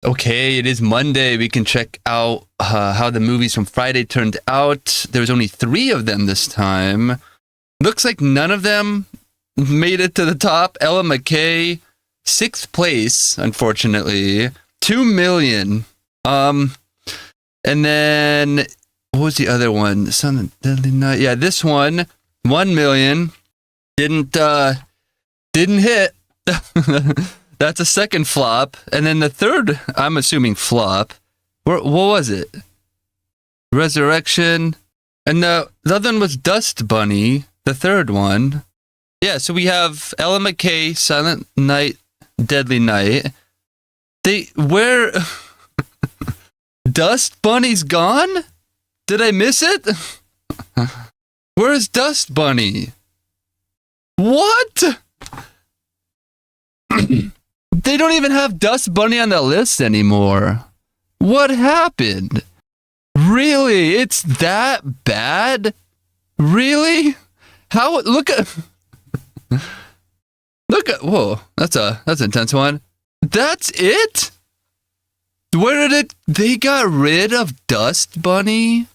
Okay, it is Monday. We can check out how the movies from Friday turned out. There was only 3 of them this time. Looks like none of them made it to the top. Ella McCay, 6th place, unfortunately. 2 million. And then, what was the other one? Son of Deadly Night. Yeah, this one, 1 million. Didn't hit. That's a second flop. And then the third, I'm assuming flop. What was it? Resurrection. And the other one was Dust Bunny, the third one. Yeah, so we have Ella McCay, Silent Night, Deadly Night. Where... Dust Bunny's gone? Did I miss it? Where's Dust Bunny? What? They don't even have Dust Bunny on the list anymore. What happened? Really? It's that bad? Really? How? Look at... Whoa, that's an intense one. That's it? Where did it... They got rid of Dust Bunny?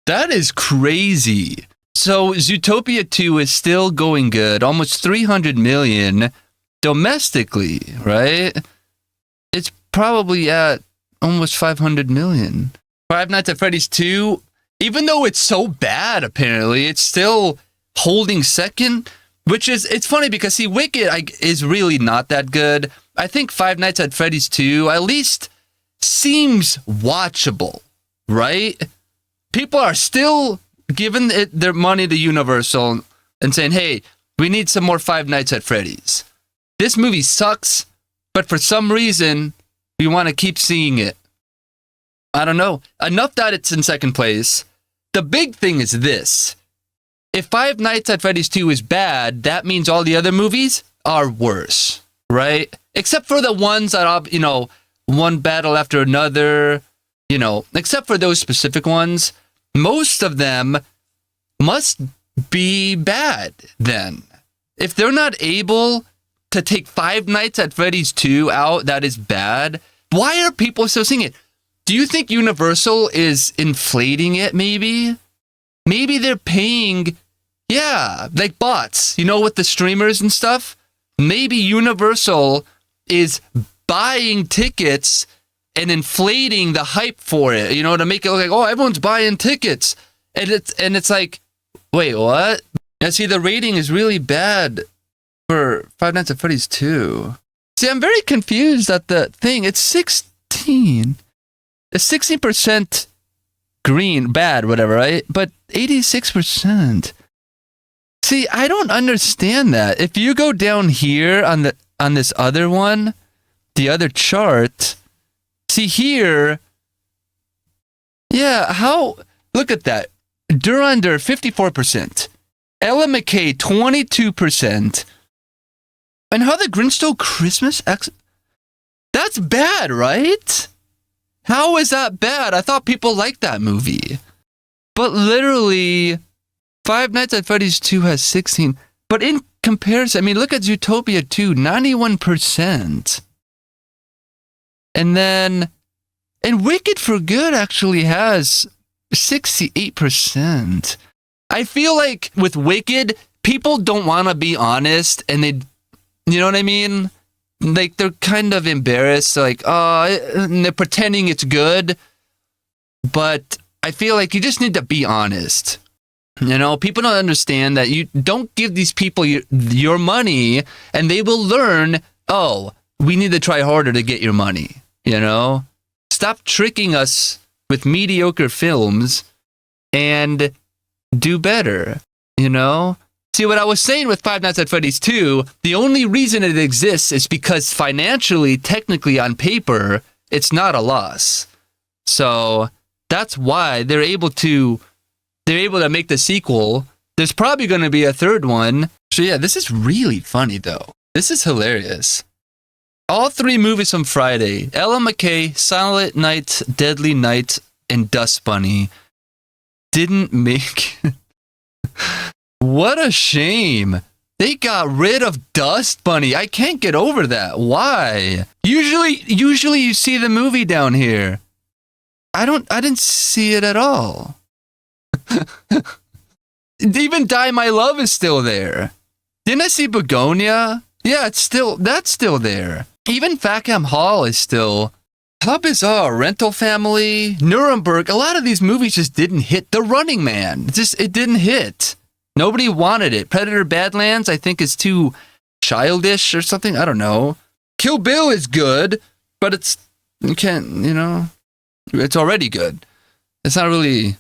That is crazy. So Zootopia 2 is still going good. Almost 300 million domestically, right? It's probably at almost 500 million. Five Nights at Freddy's 2, even though it's so bad, apparently, it's still holding second, which is... It's funny because, see, Wicked is really not that good. I think Five Nights at Freddy's 2 at least seems watchable, right? People are still giving their money to Universal and saying, hey, we need some more Five Nights at Freddy's. This movie sucks, but for some reason, we want to keep seeing it. I don't know. Enough that it's in second place. The big thing is this. If Five Nights at Freddy's 2 is bad, that means all the other movies are worse, right? Except for the ones that, one battle after another, except for those specific ones, most of them must be bad then. If they're not able to take Five Nights at Freddy's 2 out, that is bad. Why are people still seeing it? Do you think Universal is inflating it, maybe? Maybe they're paying, like bots, with the streamers and stuff? Maybe Universal is buying tickets and inflating the hype for it, to make it look like, oh, everyone's buying tickets. And it's like, wait, what? Now, see, the rating is really bad for Five Nights at Freddy's 2. See, I'm very confused at the thing. It's 16. It's 16% green, bad, whatever, right? But 86%. See, I don't understand that. If you go down here on this other one, the other chart, see here, look at that. Durandar, 54%. Ella McCay, 22%. And How the Grinch Stole Christmas? That's bad, right? How is that bad? I thought people liked that movie. But literally, Five Nights at Freddy's 2 has 16. But in comparison, look at Zootopia 2, 91%. And then, Wicked for Good actually has 68%. I feel like with Wicked, people don't want to be honest, and they, you know what I mean? Like, they're kind of embarrassed, and they're pretending it's good. But I feel like you just need to be honest. People don't understand that you don't give these people your money, and they will learn, oh, we need to try harder to get your money, Stop tricking us with mediocre films and do better, See, what I was saying with Five Nights at Freddy's 2, the only reason it exists is because financially, technically on paper, it's not a loss. So that's why they're able to make the sequel. There's probably going to be a third one. So yeah, this is really funny though. This is hilarious. All 3 movies from Friday, Ella McCay, Silent Night, Deadly Night, and Dust Bunny, didn't make... What a shame. They got rid of Dust Bunny. I can't get over that. Why? Usually you see the movie down here. I didn't see it at all. Even Die My Love is still there. Didn't I see Begonia? Yeah, that's still there. Even Fackham Hall is still. How bizarre. Rental Family, Nuremberg. A lot of these movies just didn't hit. The Running Man. It didn't hit. Nobody wanted it. Predator Badlands, I think, is too childish or something. I don't know. Kill Bill is good, but it's already good. It's not really.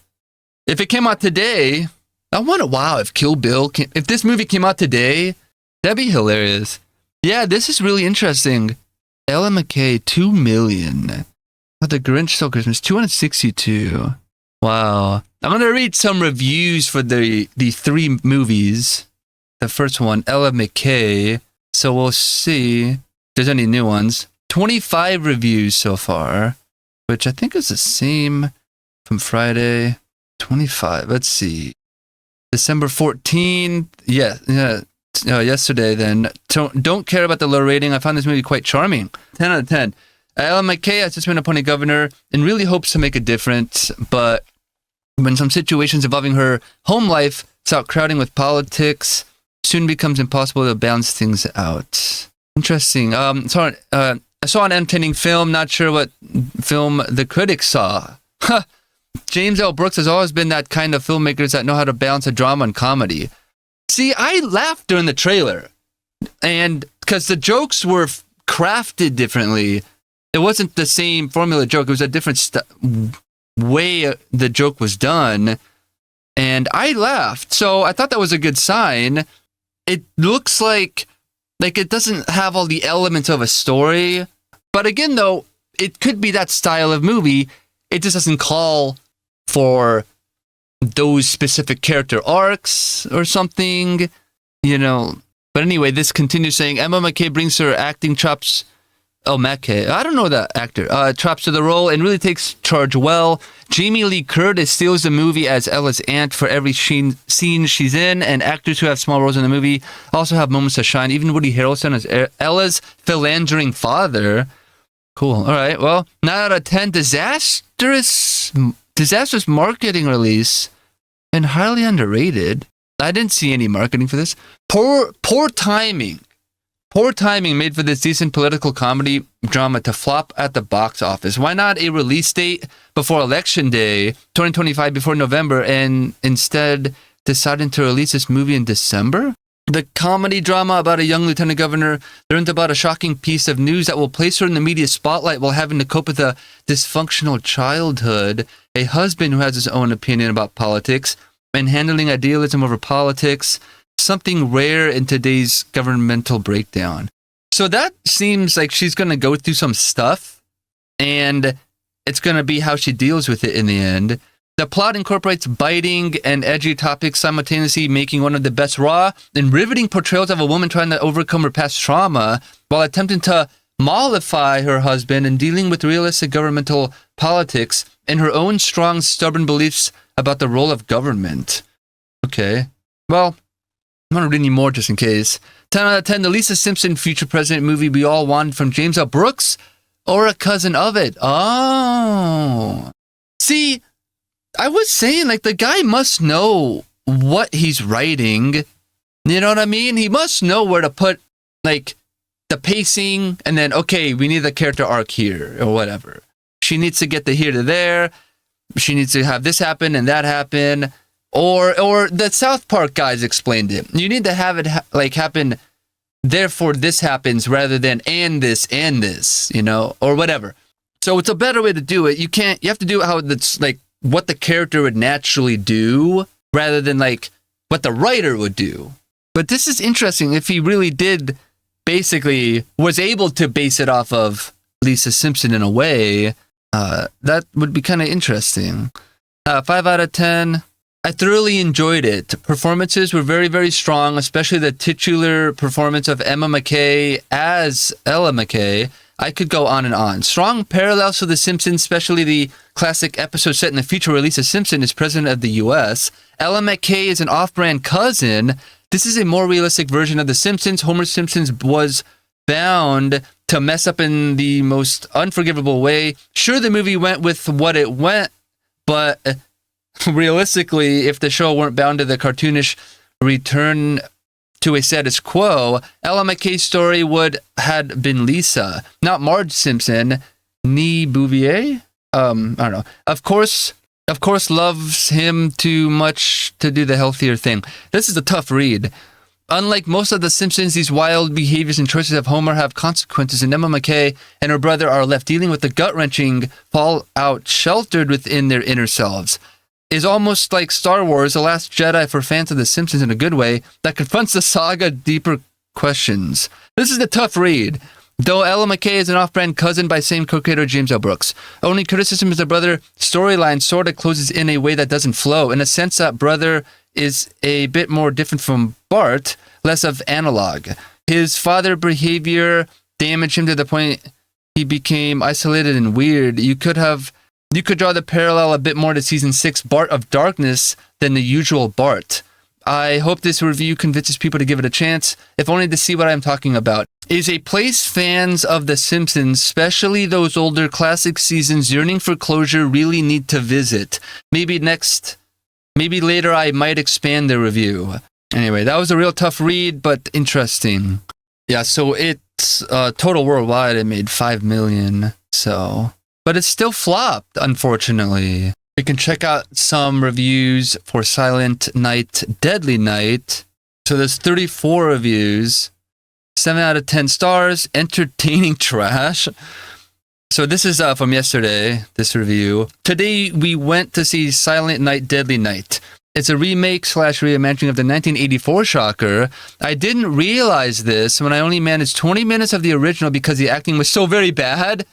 If it came out today, I wonder, if this movie came out today, that'd be hilarious. Yeah, this is really interesting. Ellen McCay, 2 million. But The Grinch Stole Christmas, 262. Wow. I'm going to read some reviews for the 3 movies. The first one, Ella McCay. So we'll see if there's any new ones. 25 reviews so far, which I think is the same from Friday. 25. Let's see. December 14th. Yesterday then. Don't care about the low rating. I found this movie quite charming. 10 out of 10. Alan McCay has just been appointed governor and really hopes to make a difference, but when some situations involving her home life start crowding with politics, soon becomes impossible to balance things out. Interesting. I saw an entertaining film. Not sure what film the critics saw. James L. Brooks has always been that kind of filmmakers that know how to balance a drama and comedy. See, I laughed during the trailer, and because the jokes were crafted differently. It wasn't the same formula joke. It was a different way the joke was done, and I laughed. So I thought that was a good sign. It looks like it doesn't have all the elements of a story, but again, though, it could be that style of movie. It just doesn't call for those specific character arcs or something, But anyway, this continues saying, Emma McCay brings her acting chops. Oh, McCay. I don't know that actor. Chops to the role and really takes charge well. Jamie Lee Curtis steals the movie as Ella's aunt for every scene she's in, and actors who have small roles in the movie also have moments to shine. Even Woody Harrelson as Ella's philandering father. Cool. All right. Well, 9 out of 10. Disastrous marketing release and highly underrated. I didn't see any marketing for this. Poor timing. Poor timing made for this decent political comedy drama to flop at the box office. Why not a release date before Election Day, 2025, before November, and instead deciding to release this movie in December? The comedy drama about a young lieutenant governor learns about a shocking piece of news that will place her in the media spotlight while having to cope with a dysfunctional childhood, a husband who has his own opinion about politics, and handling idealism over politics. Something rare in today's governmental breakdown. So that seems like she's going to go through some stuff, and it's going to be how she deals with it in the end. The plot incorporates biting and edgy topics, simultaneously making one of the best raw and riveting portrayals of a woman trying to overcome her past trauma while attempting to mollify her husband and dealing with realistic governmental politics and her own strong, stubborn beliefs about the role of government. Okay. Well, I'm going to read any more just in case. 10 out of 10, the Lisa Simpson future president movie we all wanted from James L. Brooks, or a cousin of it. Oh. See, I was saying, the guy must know what he's writing. You know what I mean? He must know where to put, the pacing, and then, okay, we need the character arc here, or whatever. She needs to get the here to there. She needs to have this happen and that happen. Or the South Park guys explained it. You need to have it happen, therefore this happens, rather than and this, or whatever. So it's a better way to do it. You have to do it how it's what the character would naturally do, rather than what the writer would do. But this is interesting. If he really did, basically, was able to base it off of Lisa Simpson in a way, that would be kind of interesting. 5 out of 10. I thoroughly enjoyed it. Performances were very, very strong, especially the titular performance of Emma McCay as Ella McCay. I could go on and on. Strong parallels to The Simpsons, especially the classic episode set in the future where Lisa Simpson is president of the U.S. Ella McCay is an off-brand cousin This is a more realistic version of The Simpsons. Homer Simpson was bound to mess up in the most unforgivable way. Sure, the movie went with what it went, but realistically, if the show weren't bound to the cartoonish return to a status quo, Ella McCay's story would had been Lisa, not Marge Simpson, Nee Bouvier. I don't know. Of course, loves him too much to do the healthier thing. This is a tough read. Unlike most of The Simpsons, these wild behaviors and choices of Homer have consequences, and Emma McCay and her brother are left dealing with the gut-wrenching fallout sheltered within their inner selves. Is almost like Star Wars, The Last Jedi for fans of The Simpsons in a good way, that confronts the saga deeper questions. This is a tough read. Though Ella McCay is an off-brand cousin by same co-creator James L. Brooks. Only criticism is the brother storyline sort of closes in a way that doesn't flow. In a sense, that brother is a bit more different from Bart, less of analog. His father behavior damaged him to the point he became isolated and weird. You could draw the parallel a bit more to season 6 Bart of Darkness than the usual Bart. I hope this review convinces people to give it a chance, if only to see what I'm talking about. Is a place fans of The Simpsons, especially those older classic seasons yearning for closure, really need to visit. Maybe later I might expand the review. Anyway, that was a real tough read, but interesting. Yeah, so it's total worldwide, it made $5 million, so... But it still flopped, unfortunately. You can check out some reviews for Silent Night, Deadly Night. So there's 34 reviews, 7 out of 10 stars, entertaining trash. So this is from yesterday, this review. Today we went to see Silent Night, Deadly Night. It's a remake/reimagining of the 1984 shocker. I didn't realize this when I only managed 20 minutes of the original because the acting was so very bad.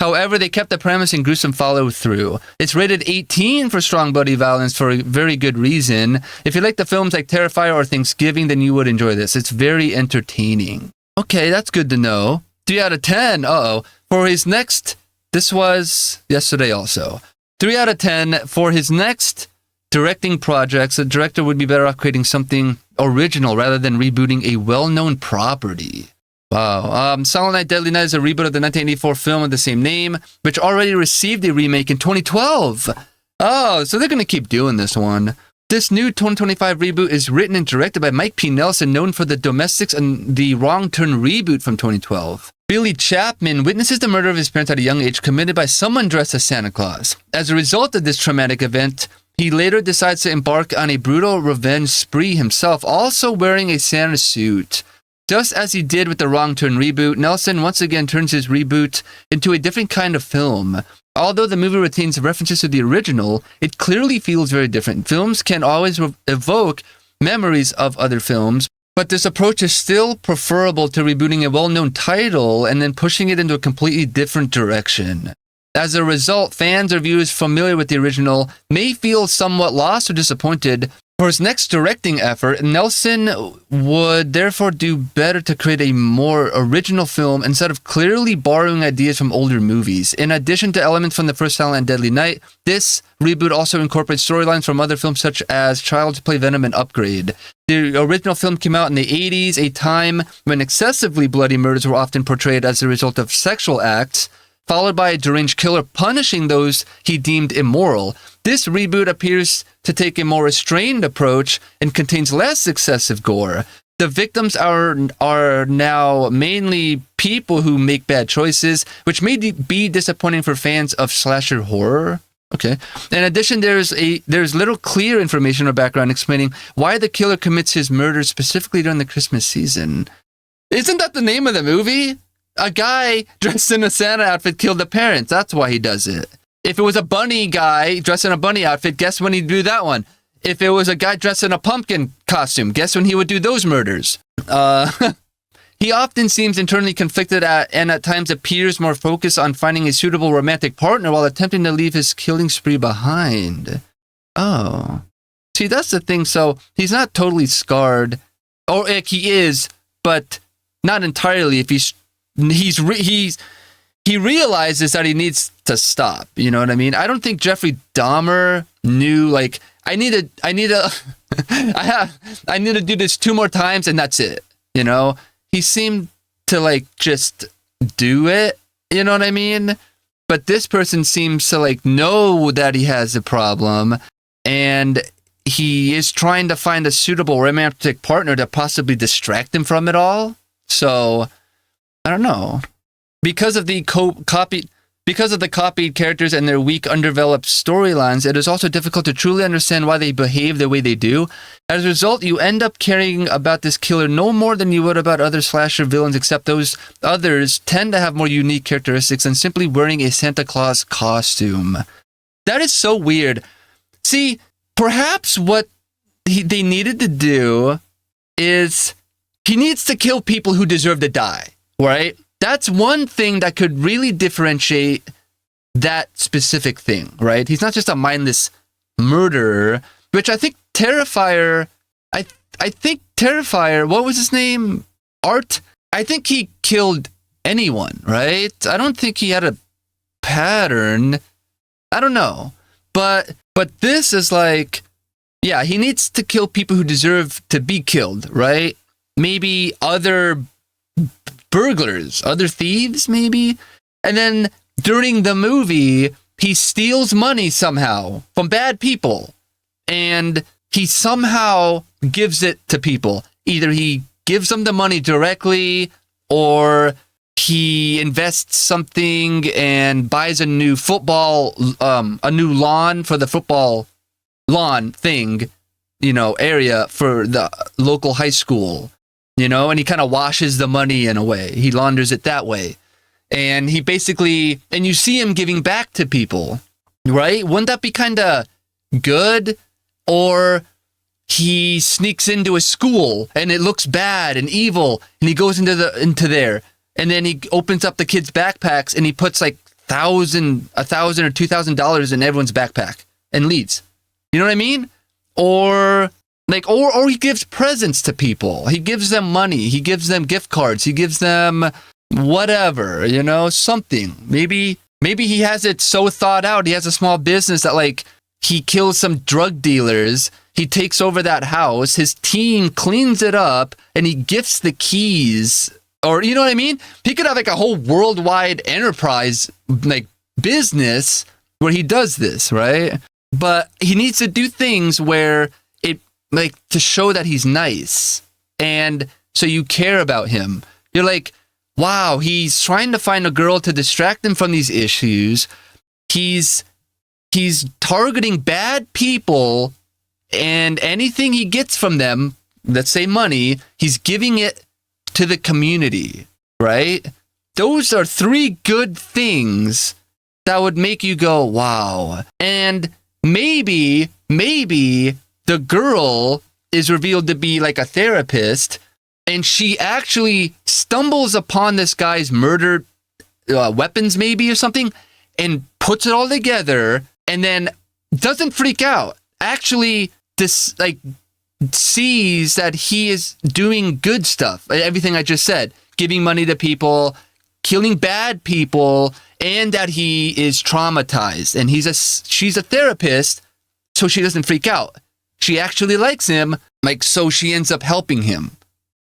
However, they kept the premise and gruesome follow-through. It's rated 18 for strong bloody violence for a very good reason. If you like the films like Terrifier or Thanksgiving, then you would enjoy this. It's very entertaining. Okay, that's good to know. 3 out of 10. Uh-oh. For his next... This was yesterday also. 3 out of 10 for his next directing projects. The director would be better off creating something original rather than rebooting a well-known property. Wow. Silent Night, Deadly Night is a reboot of the 1984 film of the same name, which already received a remake in 2012. Oh, so they're going to keep doing this one. This new 2025 reboot is written and directed by Mike P. Nelson, known for The Domestics and the Wrong Turn reboot from 2012. Billy Chapman witnesses the murder of his parents at a young age committed by someone dressed as Santa Claus. As a result of this traumatic event, he later decides to embark on a brutal revenge spree himself, also wearing a Santa suit. Just as he did with the Wrong Turn reboot, Nelson once again turns his reboot into a different kind of film. Although the movie retains references to the original, it clearly feels very different. Films can always evoke memories of other films, but this approach is still preferable to rebooting a well-known title and then pushing it into a completely different direction. As a result, fans or viewers familiar with the original may feel somewhat lost or disappointed. For his next directing effort, Nelson would therefore do better to create a more original film instead of clearly borrowing ideas from older movies. In addition to elements from the first Silent Deadly Night, this reboot also incorporates storylines from other films such as Child's Play, Venom, and Upgrade. The original film came out in the 80s, a time when excessively bloody murders were often portrayed as a result of sexual acts, followed by a deranged killer punishing those he deemed immoral. This reboot appears to take a more restrained approach and contains less excessive gore. The victims are now mainly people who make bad choices, which may be disappointing for fans of slasher horror. Okay. In addition, there's little clear information or background explaining why the killer commits his murder specifically during the Christmas season. Isn't that the name of the movie? A guy dressed in a Santa outfit killed the parents. That's why he does it. If it was a bunny guy dressed in a bunny outfit, guess when he'd do that one? If it was a guy dressed in a pumpkin costume, guess when he would do those murders? He often seems internally conflicted and at times appears more focused on finding a suitable romantic partner while attempting to leave his killing spree behind. Oh. See, that's the thing. So he's not totally scarred. Or like he is, but not entirely. If he realizes that he needs to stop. You know what I mean? I don't think Jeffrey Dahmer knew, like, I need a I need to do this 2 more times and that's it. You know, he seemed to like just do it. You know what I mean? But this person seems to like know that he has a problem, and he is trying to find a suitable romantic partner to possibly distract him from it all. So I don't know. Because of the copied characters and their weak, undeveloped storylines, it is also difficult to truly understand why they behave the way they do. As a result, you end up caring about this killer no more than you would about other slasher villains, except those others tend to have more unique characteristics than simply wearing a Santa Claus costume. That is so weird. See, perhaps what they needed to do is he needs to kill people who deserve to die, right? That's one thing that could really differentiate that specific thing, right? He's not just a mindless murderer, which I think Terrifier, I think Terrifier, what was his name? Art? I think he killed anyone, right? I don't think he had a pattern. I don't know. But this is like, yeah, he needs to kill people who deserve to be killed, right? Maybe other burglars, other thieves, maybe. And then during the movie, he steals money somehow from bad people. And he somehow gives it to people. Either he gives them the money directly, or he invests something and buys a new football, a new lawn for the football lawn thing, you know, area for the local high school. You know, and he kind of washes the money in a way. He launders it that way. And he basically, and you see him giving back to people, right? Wouldn't that be kind of good? Or he sneaks into a school and it looks bad and evil, and he goes into there, and then he opens up the kids' backpacks and he puts like $1,000 or $2,000 in everyone's backpack and leaves. You know what I mean? Or like, or he gives presents to people. He gives them money. He gives them gift cards. He gives them whatever, you know, something. Maybe he has it so thought out. He has a small business that like he kills some drug dealers. He takes over that house. His team cleans it up and he gifts the keys. Or, you know what I mean? He could have like a whole worldwide enterprise, like business where he does this, right? But he needs to do things where like to show that he's nice, and so you care about him. You're like, wow, he's trying to find a girl to distract him from these issues. He's targeting bad people, and anything he gets from them, let's say money, he's giving it to the community, right? Those are 3 good things that would make you go, wow. And maybe the girl is revealed to be like a therapist, and she actually stumbles upon this guy's murdered weapons maybe or something, and puts it all together, and then doesn't freak out. Actually, this like sees that he is doing good stuff. Everything I just said, giving money to people, killing bad people, and that he is traumatized. And she's a therapist, so she doesn't freak out. She actually likes him, like, so she ends up helping him,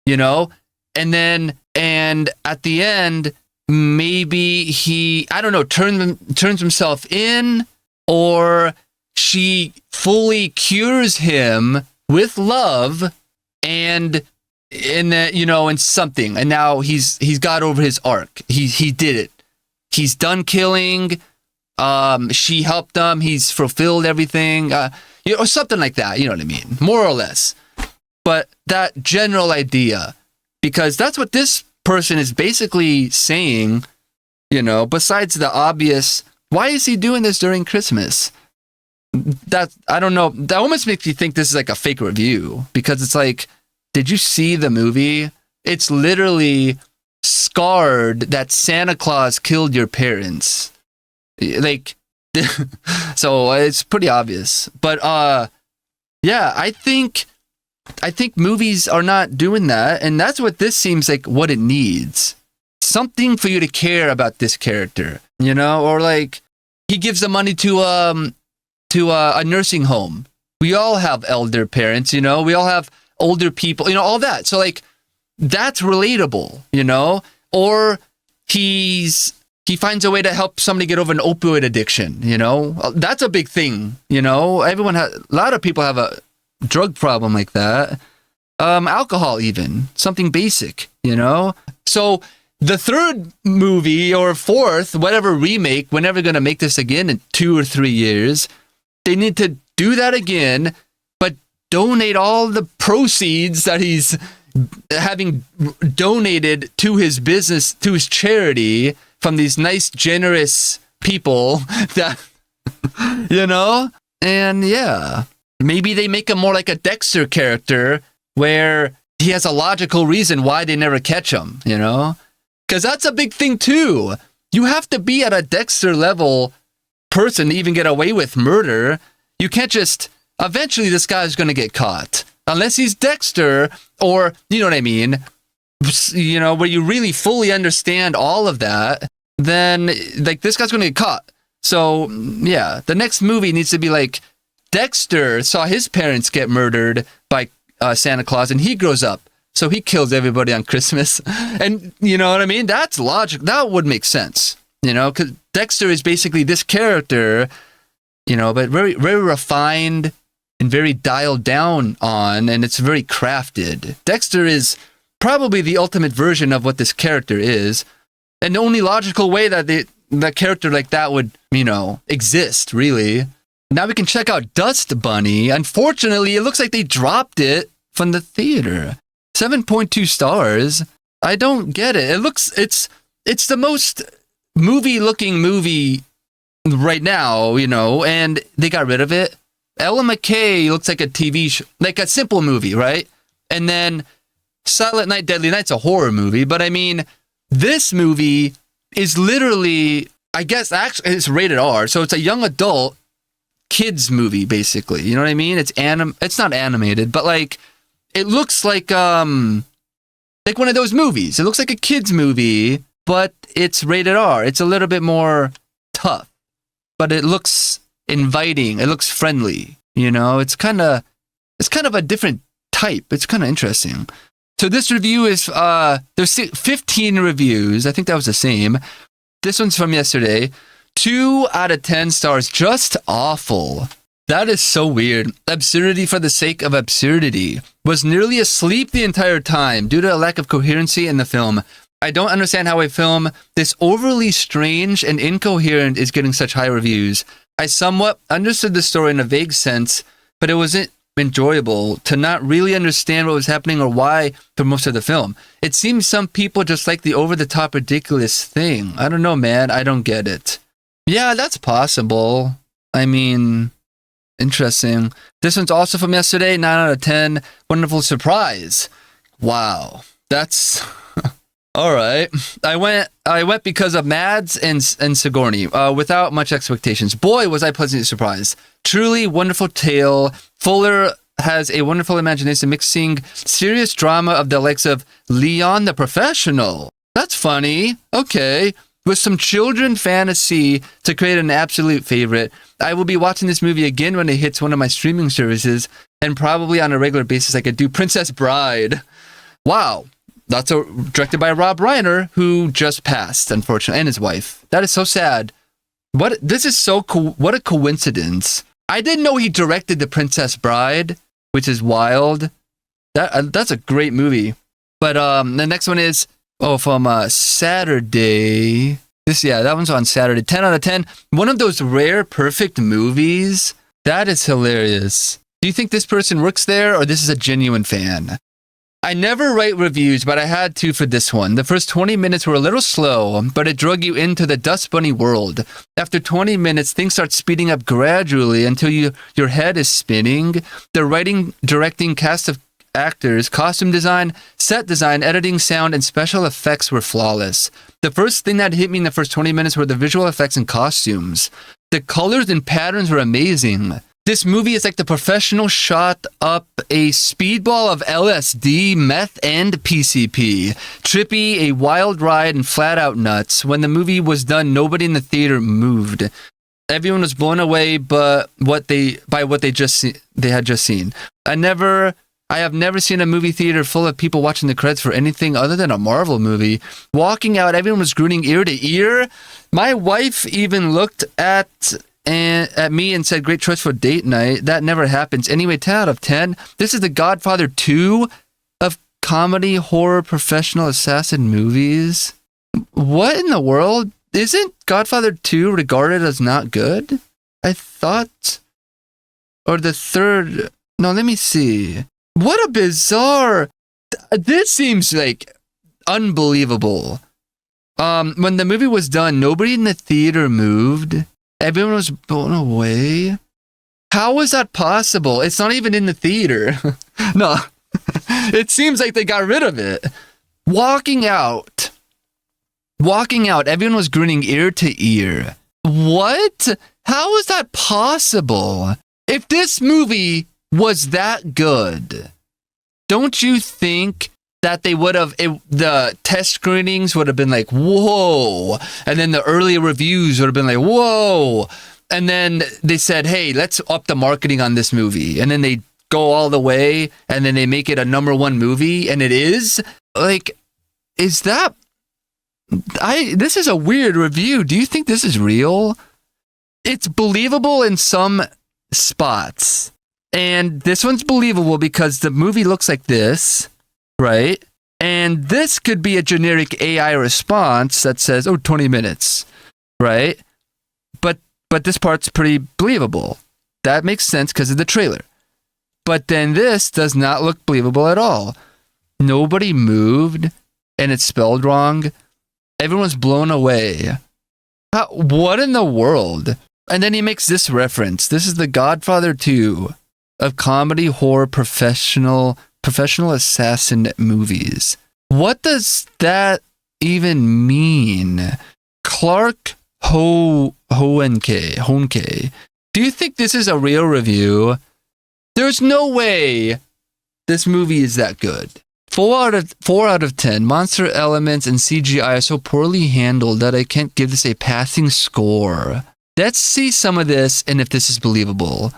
you know? And at the end, maybe he, I don't know, turns himself in, or she fully cures him with love and that, you know, and something. And now he's got over his arc. He did it. He's done killing. She helped him. He's fulfilled everything. You know, or something like that. You know what I mean? More or less. But that general idea, because that's what this person is basically saying, you know, besides the obvious, why is he doing this during Christmas? That, I don't know. That almost makes you think this is like a fake review, because it's like, did you see the movie? It's literally scarred that Santa Claus killed your parents. Like, so it's pretty obvious. But yeah, I think movies are not doing that, and that's what this seems like what it needs. Something for you to care about this character, you know? Or like he gives the money to a nursing home, We all have elder parents, you know? We all have older people, you know, all that. So, like, that's relatable, you know? Or he finds a way to help somebody get over an opioid addiction, you know? That's a big thing, you know? A lot of people have a drug problem like that. Alcohol even, something basic, you know? So the third movie or fourth, whatever remake, we're never going to make this again in 2 or 3 years. They need to do that again, but donate all the proceeds that he's having donated to his business, to his charity, from these nice, generous people that, you know? And yeah, maybe they make him more like a Dexter character where he has a logical reason why they never catch him, you know? Because that's a big thing too. You have to be at a Dexter level person to even get away with murder. You can't just, eventually this guy's going to get caught. Unless he's Dexter, or, you know what I mean? You know, where you really fully understand all of that, then, like, this guy's going to get caught. So, yeah, the next movie needs to be like, Dexter saw his parents get murdered by Santa Claus, and he grows up. So he kills everybody on Christmas. And, you know what I mean? That's logic. That would make sense, you know? Because Dexter is basically this character, you know, but very, very refined and very dialed down on, and it's very crafted. Dexter is probably the ultimate version of what this character is, and the only logical way that the character like that would, you know, exist, really. Now we can check out Dust Bunny. Unfortunately, it looks like they dropped it from the theater. 7.2 stars. I don't get it. It's the most movie-looking movie right now, you know, and they got rid of it. Ellen McCay looks like a TV show, like a simple movie, right? And then Silent Night, Deadly Night's a horror movie, but I mean, this movie is literally, I guess, actually, it's rated R, so it's a young adult kids movie, basically. You know what I mean? It's not animated, but like, it looks like one of those movies. It looks like a kids movie, but it's rated R. It's a little bit more tough, but it looks inviting. It looks friendly. You know, it's kind of a different type. It's kind of interesting. So this review is, there's 15 reviews. I think that was the same. This one's from yesterday. 2 out of 10 stars. Just awful. That is so weird. Absurdity for the sake of absurdity. Was nearly asleep the entire time due to a lack of coherency in the film. I don't understand how a film this overly strange and incoherent is getting such high reviews. I somewhat understood the story in a vague sense, but it wasn't enjoyable to not really understand what was happening or why for most of the film. It seems some people just like the over-the-top ridiculous thing. I don't know, man. I don't get it. Yeah, that's possible. I mean, interesting. This one's also from yesterday. 9 out of 10. Wonderful surprise. Wow. That's... All right. I went because of Mads and Sigourney, without much expectations. Boy, was I pleasantly surprised. Truly wonderful tale. Fuller has a wonderful imagination, mixing serious drama of the likes of Leon the Professional. That's funny. Okay. With some children fantasy to create an absolute favorite. I will be watching this movie again when it hits one of my streaming services, and probably on a regular basis I could do Princess Bride. Wow. That's directed by Rob Reiner, who just passed, unfortunately, and his wife. That is so sad. This is so cool. What a coincidence. I didn't know he directed The Princess Bride, which is wild. That's a great movie. But the next one is from Saturday. That one's on Saturday. 10 out of 10. One of those rare perfect movies. That is hilarious. Do you think this person works there, or this is a genuine fan? I never write reviews, but I had to for this one. The first 20 minutes were a little slow, but it drug you into the Dust Bunny world. After 20 minutes, things start speeding up gradually until your head is spinning. The writing, directing, cast of actors, costume design, set design, editing, sound, and special effects were flawless. The first thing that hit me in the first 20 minutes were the visual effects and costumes. The colors and patterns were amazing. This movie is like The Professional shot up a speedball of LSD, meth, and PCP. Trippy, a wild ride, and flat out nuts. When the movie was done, nobody in the theater moved. Everyone was blown away, by what they had just seen. I have never seen a movie theater full of people watching the credits for anything other than a Marvel movie. Walking out, everyone was grinning ear to ear. My wife even looked at me and said, "Great choice for date night." That never happens. Anyway, 10 out of 10. This is The Godfather 2 of comedy, horror, professional assassin movies. What in the world? Isn't Godfather 2 regarded as not good? I thought... Or the third... No, let me see. What a bizarre... This seems like unbelievable. When the movie was done, nobody in the theater moved. Everyone was blown away. How was that possible? It's not even in the theater. No. It seems like they got rid of it. Walking out, everyone was grinning ear to ear. What? How is that possible? If this movie was that good, don't you think that they would have, the test screenings would have been like, whoa. And then the early reviews would have been like, whoa. And then they said, hey, let's up the marketing on this movie. And then they go all the way and then they make it a #1 movie. And it is like, is that, this is a weird review. Do you think this is real? It's believable in some spots. And this one's believable because the movie looks like this, right? And this could be a generic AI response that says, 20 minutes, right? But this part's pretty believable. That makes sense because of the trailer. But then this does not look believable at all. Nobody moved, and it's spelled wrong. Everyone's blown away. What in the world? And then he makes this reference. This is The Godfather 2 of comedy, horror, professional assassin movies. What does that even mean? Clark Honke. Do you think this is a real review? There's no way this movie is that good. 4 out of 10. Monster elements and CGI are so poorly handled that I can't give this a passing score. Let's see some of this and if this is believable.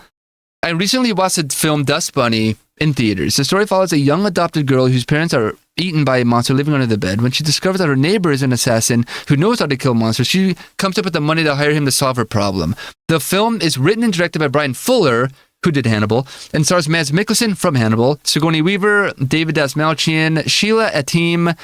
I recently watched the film Dust Bunny in theaters. The story follows a young adopted girl whose parents are eaten by a monster living under the bed. When she discovers that her neighbor is an assassin who knows how to kill monsters, she comes up with the money to hire him to solve her problem. The film is written and directed by Brian Fuller, who did Hannibal, and stars Mads Mikkelsen from Hannibal, Sigourney Weaver, David Dastmalchian, Sheila Atim,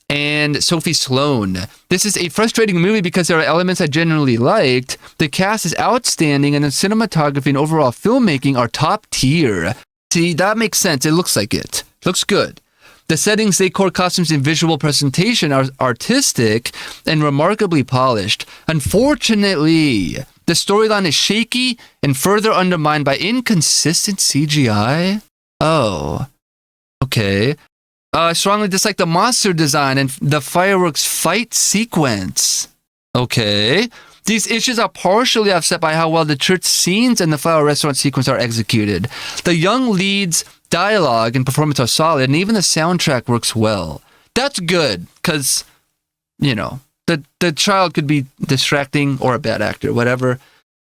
and Sophie Sloane. This is a frustrating movie because there are elements I genuinely liked. The cast is outstanding, and the cinematography and overall filmmaking are top tier. See, that makes sense. It looks like it. Looks good. The settings, decor, costumes, and visual presentation are artistic and remarkably polished. Unfortunately, the storyline is shaky and further undermined by inconsistent CGI. Oh, okay. I strongly dislike the monster design and the fireworks fight sequence. Okay. These issues are partially offset by how well the church scenes and the flower restaurant sequence are executed. The young lead's dialogue and performance are solid, and even the soundtrack works well. That's good, because, the child could be distracting or a bad actor, whatever.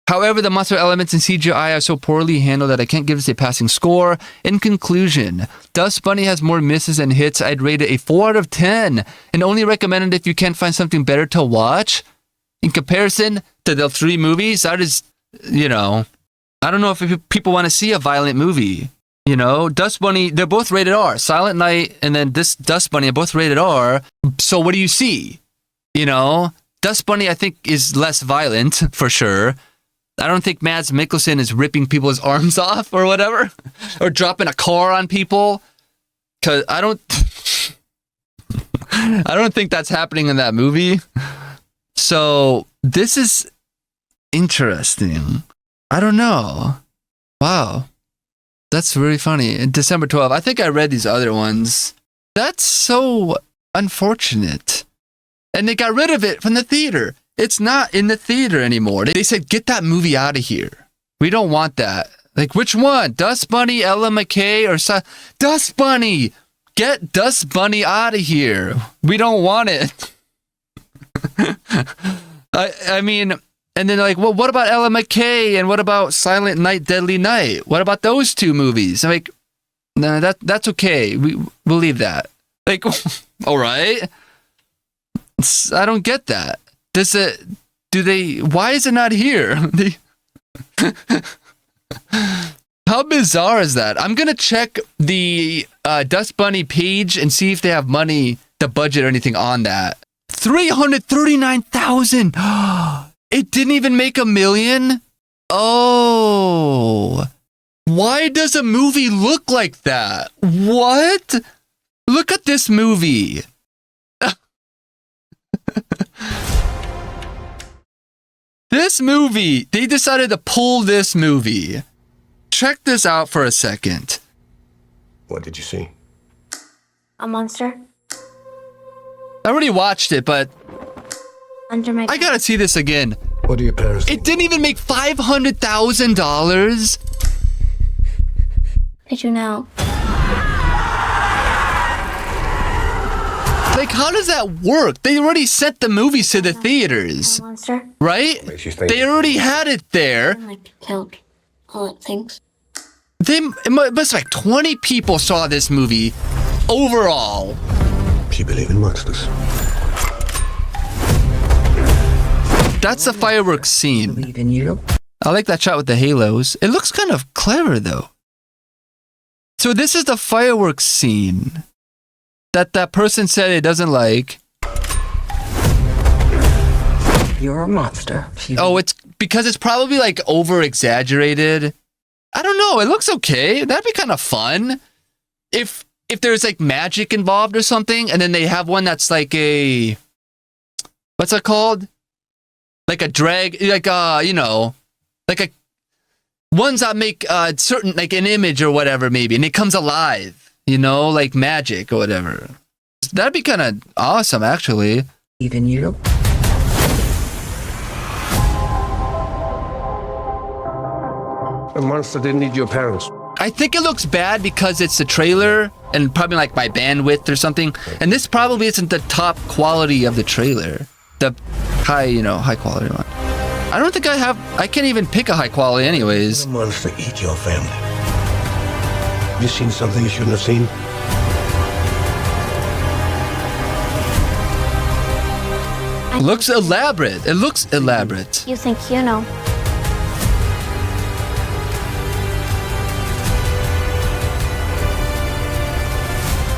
However, the monster elements and CGI are so poorly handled that I can't give this a passing score. In conclusion, Dust Bunny has more misses than hits. I'd rate it a 4 out of 10, and only recommend it if you can't find something better to watch. In comparison to the 3 movies, that is, I don't know if people want to see a violent movie. Dust Bunny, they're both rated R. Silent Night and then this Dust Bunny are both rated R. So what do you see? Dust Bunny, I think, is less violent, for sure. I don't think Mads Mikkelsen is ripping people's arms off or whatever. Or dropping a car on people. Because I don't think that's happening in that movie. So this is interesting. I don't know. Wow. That's really funny. December 12th. I think I read these other ones. That's so unfortunate. And they got rid of it from the theater. It's not in the theater anymore. They said, get that movie out of here. We don't want that. Like, which one? Dust Bunny, Ella McCay, or Dust Bunny? Get Dust Bunny out of here. We don't want it. I mean, And then like, well, what about Ella McCay and what about Silent Night, Deadly Night? What about those two movies? I'm like, no, that's okay. We'll leave that. Like, all right. I don't get that. Why is it not here? How bizarre is that? I'm going to check the Dust Bunny page and see if they have money, the budget or anything on that. 339,000. It didn't even make $1 million? Oh. Why does a movie look like that? What? Look at this movie. This movie, they decided to pull this movie. Check this out for a second. What did you see? A monster. I already watched it, but Under my I gotta see this again. What do your parents It didn't even make $500,000. Did you know? Like, how does that work? They already sent the movies to the theaters, A monster. right? Makes you think. They already had it there. Like killed all it thinks. It must like 20 people saw this movie overall. You believe in monsters? That's the fireworks scene. Believe in you. I like that shot with the halos. It looks kind of clever though. So this is the fireworks scene that person said it doesn't like. You're a monster. Oh, it's because it's probably like over exaggerated. I don't know. It looks okay. That'd be kind of fun. If there's like magic involved or something, and then they have one that's like a, what's it called? Like a drag, like like a ones that make certain like an image or whatever maybe, and it comes alive. Like magic or whatever. That'd be kind of awesome, actually. Even you. A monster didn't need your parents. I think it looks bad because it's a trailer and probably like my bandwidth or something. And this probably isn't the top quality of the trailer. The high quality one. I don't think I can't even pick a high quality anyways. A monster eat your family. Have you seen something you shouldn't have seen? Looks elaborate. It looks elaborate. You think you know?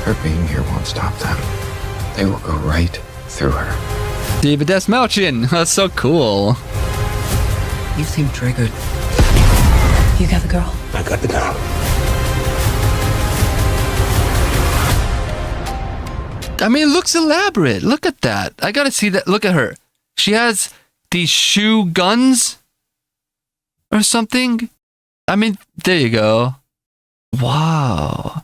Her being here won't stop them. They will go right through her. David S. Malchin. That's so cool. You seem triggered. You got the girl? I got the girl. I mean, it looks elaborate. Look at that. I gotta see that. Look at her. She has these shoe guns or something. I mean, there you go. Wow.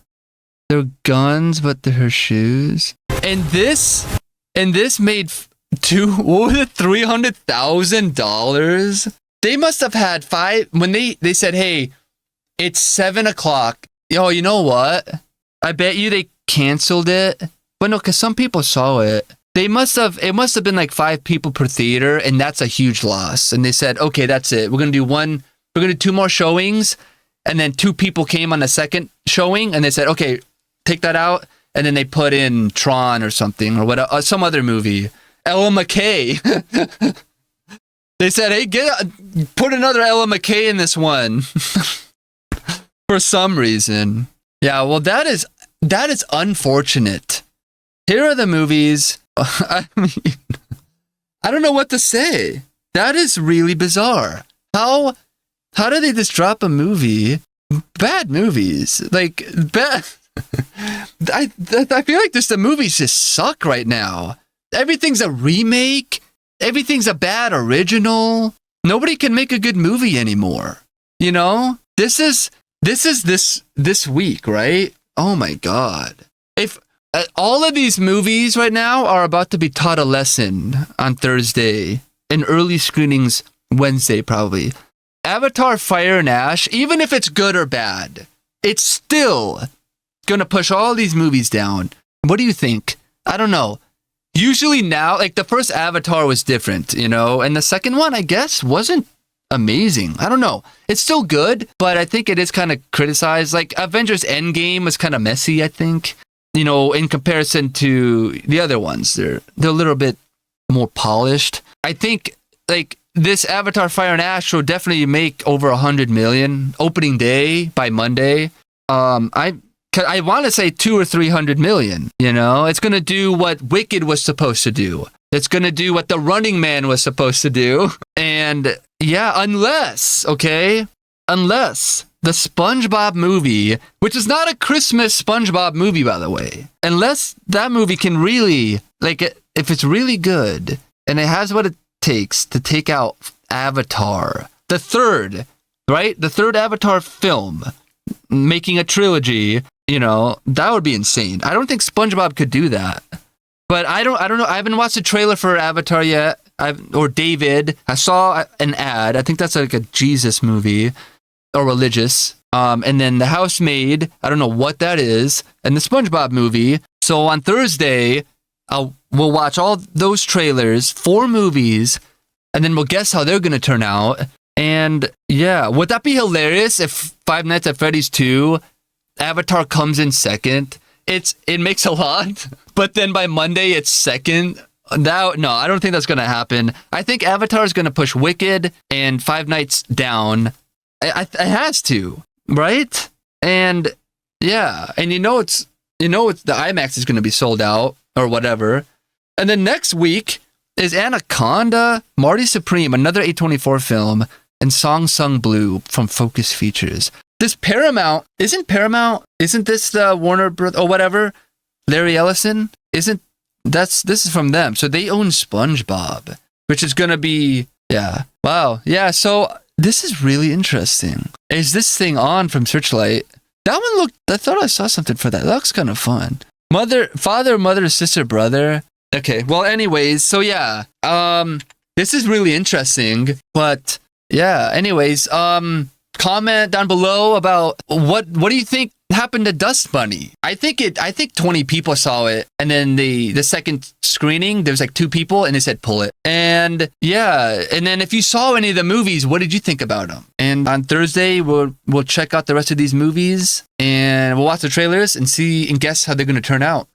They're guns, but they're her shoes. And this made $300,000. They must have had when they said, hey, it's 7:00. Oh, you know what? I bet you they canceled it. But no, because some people saw it. It must have been like 5 people per theater, and that's a huge loss. And they said, okay, that's it. We're going to do 2 more showings. And then 2 people came on the second showing, and they said, okay, take that out. And then they put in Tron or something, or some other movie. Ella McCay. They said, hey, put another Ella McCay in this one. For some reason. Yeah, well, that is unfortunate. Here are the movies. I mean, I don't know what to say. That is really bizarre. How do they just drop a movie? Bad movies. Like, bad. I feel like the movies just suck right now. Everything's a remake. Everything's a bad original. Nobody can make a good movie anymore. This is this week, right? Oh my God. If all of these movies right now are about to be taught a lesson on Thursday and early screenings Wednesday, probably. Avatar Fire and Ash, even if it's good or bad, it's still going to push all these movies down. What do you think? I don't know. Usually now, like the first Avatar was different, you know, and the second one, I guess, wasn't amazing. I don't know. It's still good, but I think it is kind of criticized. Like Avengers Endgame was kind of messy, I think, you know, in comparison to the other ones. They're a little bit more polished. I think like this Avatar Fire and Ash will definitely make over 100 million opening day by Monday. I want to say 200 or 300 million, you know? It's going to do what Wicked was supposed to do. It's going to do what The Running Man was supposed to do. And yeah, unless the SpongeBob movie, which is not a Christmas SpongeBob movie, by the way, unless that movie can really, like, if it's really good and it has what it takes to take out Avatar, the third Avatar film, making a trilogy, you know, that would be insane. I don't think SpongeBob could do that. But I don't know. I haven't watched the trailer for Avatar yet. Or David. I saw an ad. I think that's like a Jesus movie or religious. And then The Housemaid. I don't know what that is. And the SpongeBob movie. So on Thursday, we'll watch all those trailers, 4 movies, and then we'll guess how they're going to turn out. And yeah, would that be hilarious if Five Nights at Freddy's 2, Avatar comes in second? It makes a lot, but then by Monday it's second. No, I don't think that's going to happen. I think Avatar is going to push Wicked and Five Nights down. It has to, right? And yeah, and the IMAX is going to be sold out or whatever. And then next week is Anaconda, Marty Supreme, another A24 film, and Song Sung Blue from Focus Features. This Paramount, isn't this the Warner Bros. Or whatever? Larry Ellison? This is from them. So they own SpongeBob, which is going to be, yeah. Wow. Yeah. So this is really interesting. Is this thing on from Searchlight? That one looked, I thought I saw something for that. That looks kind of fun. Father, mother, sister, brother. Okay. Well, anyways. So yeah. This is really interesting, but yeah. Anyways, comment down below about what do you think happened to Dust Bunny? I think 20 people saw it, and then the second screening there was like 2 people and they said pull it. And yeah, and then if you saw any of the movies, what did you think about them? And on Thursday we'll check out the rest of these movies and we'll watch the trailers and see and guess how they're going to turn out.